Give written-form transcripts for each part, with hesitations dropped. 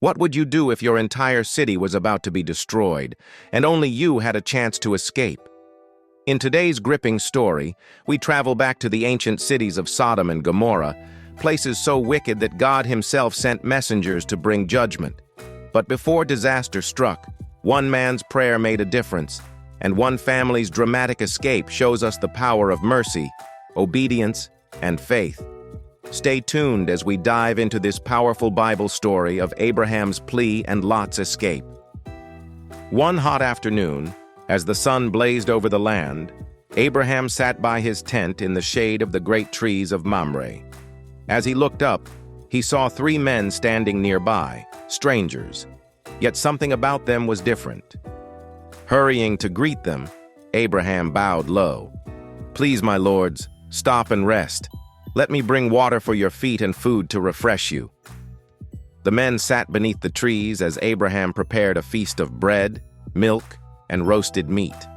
What would you do if your entire city was about to be destroyed, and only you had a chance to escape? In today's gripping story, we travel back to the ancient cities of Sodom and Gomorrah, places so wicked that God himself sent messengers to bring judgment. But before disaster struck, one man's prayer made a difference, and one family's dramatic escape shows us the power of mercy, obedience, and faith. Stay tuned as we dive into this powerful Bible story of Abraham's plea and Lot's escape. One hot afternoon, as the sun blazed over the land, Abraham sat by his tent in the shade of the great trees of Mamre. As he looked up, he saw three men standing nearby, strangers, yet something about them was different. Hurrying to greet them, Abraham bowed low. "Please, my lords, stop and rest. Let me bring water for your feet and food to refresh you." The men sat beneath the trees as Abraham prepared a feast of bread, milk, and roasted meat.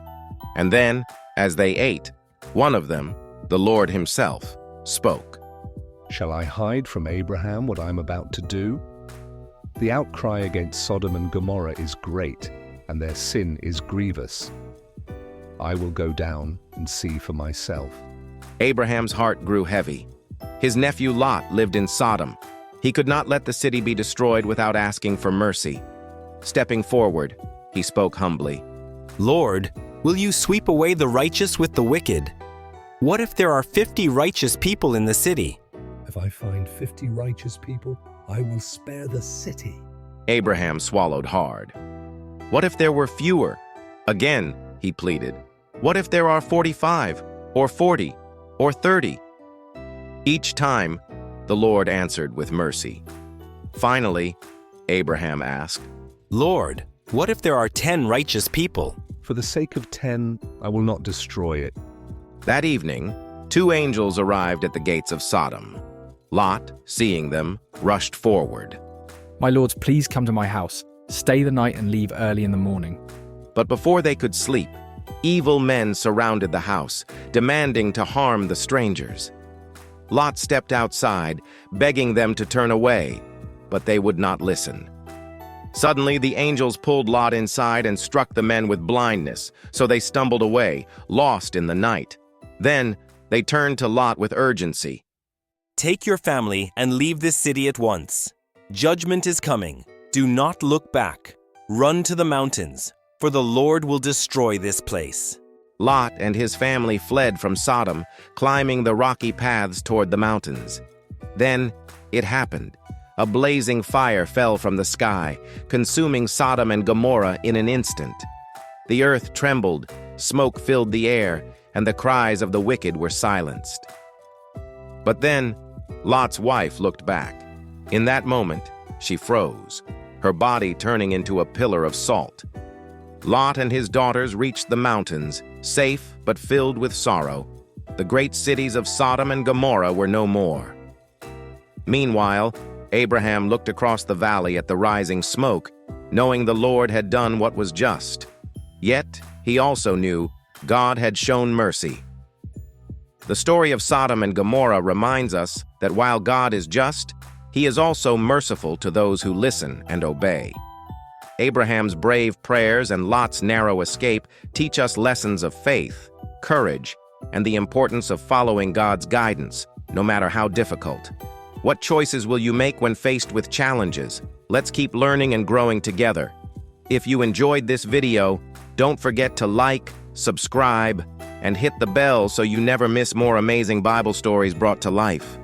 And then, as they ate, one of them, the Lord himself, spoke. "Shall I hide from Abraham what I'm about to do? The outcry against Sodom and Gomorrah is great, and their sin is grievous. I will go down and see for myself." Abraham's heart grew heavy. His nephew Lot lived in Sodom. He could not let the city be destroyed without asking for mercy. Stepping forward, he spoke humbly. "Lord, will you sweep away the righteous with the wicked? What if there are 50 righteous people in the city?" "If I find 50 righteous people, I will spare the city." Abraham swallowed hard. "What if there were fewer?" Again, he pleaded. "What if there are 45, or 40, or 30? Each time, the Lord answered with mercy. Finally, Abraham asked, "Lord, what if there are 10 righteous people?" "For the sake of 10, I will not destroy it." That evening, two angels arrived at the gates of Sodom. Lot, seeing them, rushed forward. "My lords, please come to my house. Stay the night and leave early in the morning." But before they could sleep, evil men surrounded the house, demanding to harm the strangers. Lot stepped outside, begging them to turn away, but they would not listen. Suddenly, the angels pulled Lot inside and struck the men with blindness, so they stumbled away, lost in the night. Then, they turned to Lot with urgency. "Take your family and leave this city at once. Judgment is coming. Do not look back. Run to the mountains, for the Lord will destroy this place." Lot and his family fled from Sodom, climbing the rocky paths toward the mountains. Then, it happened. A blazing fire fell from the sky, consuming Sodom and Gomorrah in an instant. The earth trembled, smoke filled the air, and the cries of the wicked were silenced. But then, Lot's wife looked back. In that moment, she froze, her body turning into a pillar of salt. Lot and his daughters reached the mountains, safe but filled with sorrow. The great cities of Sodom and Gomorrah were no more. Meanwhile, Abraham looked across the valley at the rising smoke, knowing the Lord had done what was just. Yet, he also knew God had shown mercy. The story of Sodom and Gomorrah reminds us that while God is just, he is also merciful to those who listen and obey. Abraham's brave prayers and Lot's narrow escape teach us lessons of faith, courage, and the importance of following God's guidance, no matter how difficult. What choices will you make when faced with challenges? Let's keep learning and growing together. If you enjoyed this video, don't forget to like, subscribe, and hit the bell so you never miss more amazing Bible stories brought to life.